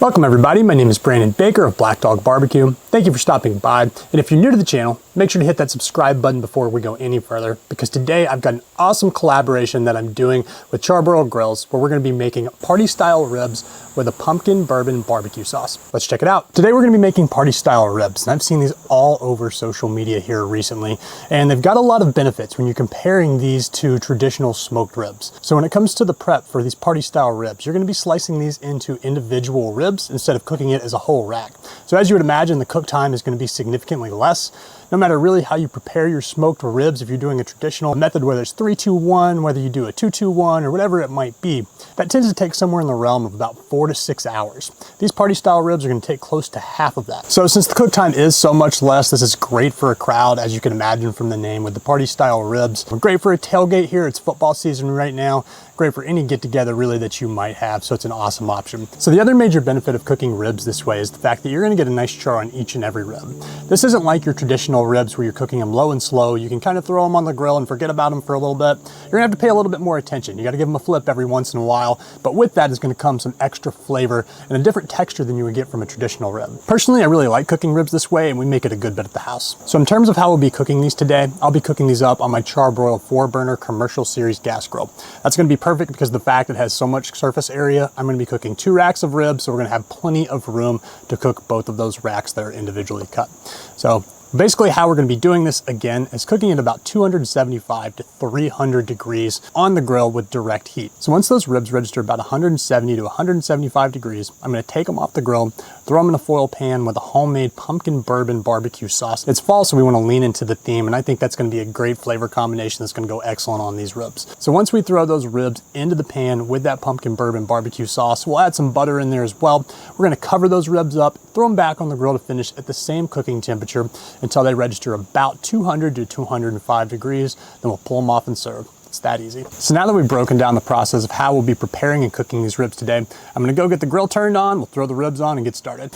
Welcome everybody, my name is Brandon Baker of Black Dog Barbecue. Thank you for stopping by, and if you're new to the channel, make sure to hit that subscribe button before we go any further, because today I've got an awesome collaboration that I'm doing with Charbroil Grills, where we're going to be making party style ribs with a pumpkin bourbon barbecue sauce. Let's check it out. Today we're going to be making party style ribs, and I've seen these all over social media here recently, and they've got a lot of benefits when you're comparing these to traditional smoked ribs. So when it comes to the prep for these party style ribs, you're going to be slicing these into individual ribs instead of cooking it as a whole rack. So as you would imagine, the cook time is going to be significantly less. No matter really how you prepare your smoked ribs, if you're doing a traditional method, whether it's 3-2-1, whether you do a 2-2-1, or whatever it might be, that tends to take somewhere in the realm of about 4 to 6 hours. These party style ribs are going to take close to half of that. So since the cook time is so much less, this is great for a crowd, as you can imagine from the name with the party style ribs. Great for a tailgate here. It's football season right now. Great for any get together really that you might have, so it's an awesome option. So the other major benefit of cooking ribs this way is the fact that you're going to get a nice char on each and every rib. This isn't like your traditional ribs where you're cooking them low and slow. You can kind of throw them on the grill and forget about them for a little bit. You're gonna have to pay a little bit more attention. You got to give them a flip every once in a while, but with that is going to come some extra flavor and a different texture than you would get from a traditional rib. Personally, I really like cooking ribs this way, and we make it a good bit at the house. So in terms of how we'll be cooking these today, I'll be cooking these up on my Charbroil 4-burner commercial series gas grill. That's going to be perfect because of the fact it has so much surface area. I'm going to be cooking 2 racks of ribs, so we're going to have plenty of room to cook both of those racks that are individually cut. So basically how we're going to be doing this again is cooking at about 275 to 300 degrees on the grill with direct heat. So once those ribs register about 170 to 175 degrees, I'm going to take them off the grill, throw them in a foil pan with a homemade pumpkin bourbon barbecue sauce. It's fall, so we want to lean into the theme, and I think that's going to be a great flavor combination that's going to go excellent on these ribs. So once we throw those ribs into the pan with that pumpkin bourbon barbecue sauce, we'll add some butter in there as well. We're going to cover those ribs up, throw them back on the grill to finish at the same cooking temperature until they register about 200 to 205 degrees. Then we'll pull them off and serve. It's that easy. So now that we've broken down the process of how we'll be preparing and cooking these ribs today, I'm gonna go get the grill turned on, we'll throw the ribs on and get started.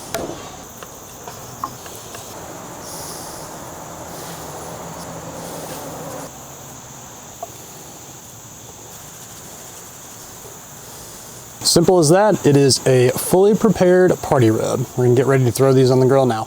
Simple as that. It is a fully prepared party rib. We're gonna get ready to throw these on the grill now.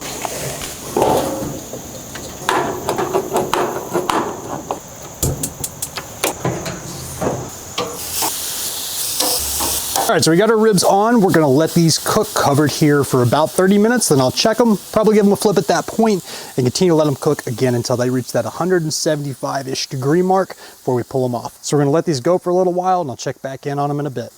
All right, so we got our ribs on. We're gonna let these cook covered here for about 30 minutes, then I'll check them, probably give them a flip at that point, and continue to let them cook again until they reach that 175-ish degree mark before we pull them off. So we're gonna let these go for a little while, and I'll check back in on them in a bit.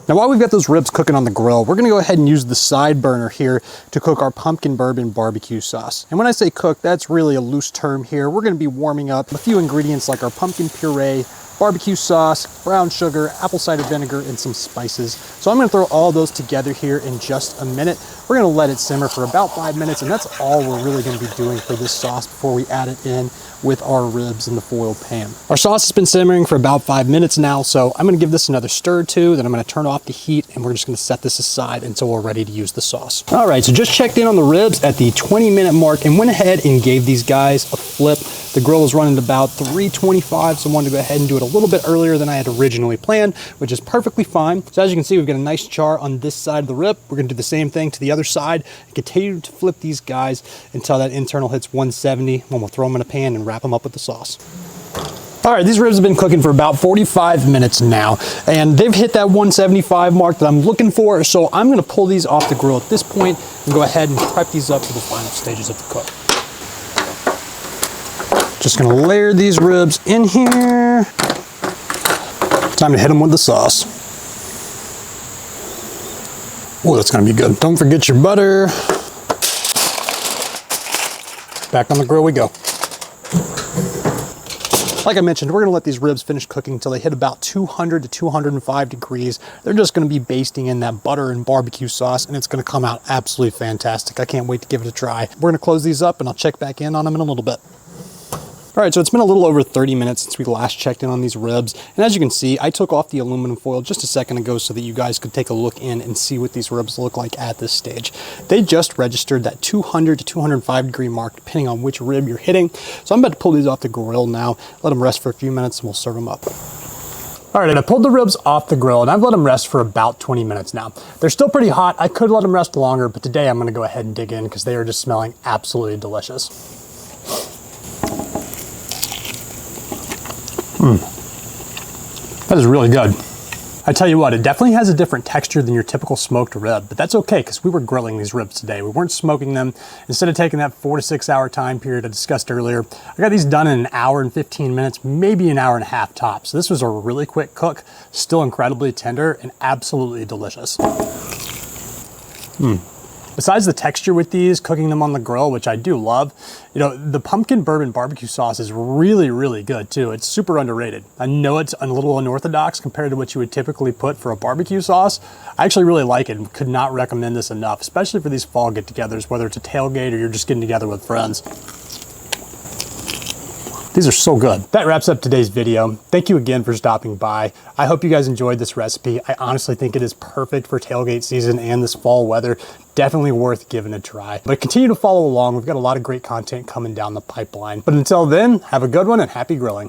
Now while we've got those ribs cooking on the grill, we're gonna go ahead and use the side burner here to cook our pumpkin bourbon barbecue sauce. And when I say cook, that's really a loose term here. We're gonna be warming up a few ingredients like our pumpkin puree, barbecue sauce, brown sugar, apple cider vinegar, and some spices. So I'm gonna throw all those together here in just a minute. We're gonna let it simmer for about 5 minutes, and that's all we're really gonna be doing for this sauce before we add it in with our ribs in the foil pan. Our sauce has been simmering for about 5 minutes now, so I'm gonna give this another stir or two, then I'm gonna turn off the heat, and we're just gonna set this aside until we're ready to use the sauce. All right, so just checked in on the ribs at the 20-minute mark and went ahead and gave these guys a flip. The grill was running at about 325, so I wanted to go ahead and do it a little bit earlier than I had originally planned, which is perfectly fine. So as you can see, we've got a nice char on this side of the rib. We're gonna do the same thing to the other side and continue to flip these guys until that internal hits 170, when we'll throw them in a pan and wrap them up with the sauce. All right, these ribs have been cooking for about 45 minutes now, and they've hit that 175 mark that I'm looking for, so I'm gonna pull these off the grill at this point and go ahead and prep these up for the final stages of the cook. Just gonna layer these ribs in here. Time to hit them with the sauce. Oh, that's gonna be good. Don't forget your butter. Back on the grill we go. Like I mentioned, we're gonna let these ribs finish cooking until they hit about 200 to 205 degrees. They're just gonna be basting in that butter and barbecue sauce, and it's gonna come out absolutely fantastic. I can't wait to give it a try. We're gonna close these up, and I'll check back in on them in a little bit. All right, so it's been a little over 30 minutes since we last checked in on these ribs. And as you can see, I took off the aluminum foil just a second ago so that you guys could take a look in and see what these ribs look like at this stage. They just registered that 200 to 205 degree mark, depending on which rib you're hitting. So I'm about to pull these off the grill now, let them rest for a few minutes, and we'll serve them up. All right, I pulled the ribs off the grill and I've let them rest for about 20 minutes now. They're still pretty hot. I could let them rest longer, but today I'm gonna go ahead and dig in because they are just smelling absolutely delicious. That is really good. I tell you what, it definitely has a different texture than your typical smoked rib, but that's okay because we were grilling these ribs today. We weren't smoking them. Instead of taking that 4 to 6 hour time period I discussed earlier, I got these done in an hour and 15 minutes, maybe an hour and a half tops. So this was a really quick cook, still incredibly tender and absolutely delicious. Besides the texture with these, cooking them on the grill, which I do love, you know, the pumpkin bourbon barbecue sauce is really, really good too. It's super underrated. I know it's a little unorthodox compared to what you would typically put for a barbecue sauce. I actually really like it and could not recommend this enough, especially for these fall get-togethers, whether it's a tailgate or you're just getting together with friends. These are so good. That wraps up today's video. Thank you again for stopping by. I hope you guys enjoyed this recipe. I honestly think it is perfect for tailgate season and this fall weather. Definitely worth giving a try. But continue to follow along. We've got a lot of great content coming down the pipeline. But until then, have a good one and happy grilling.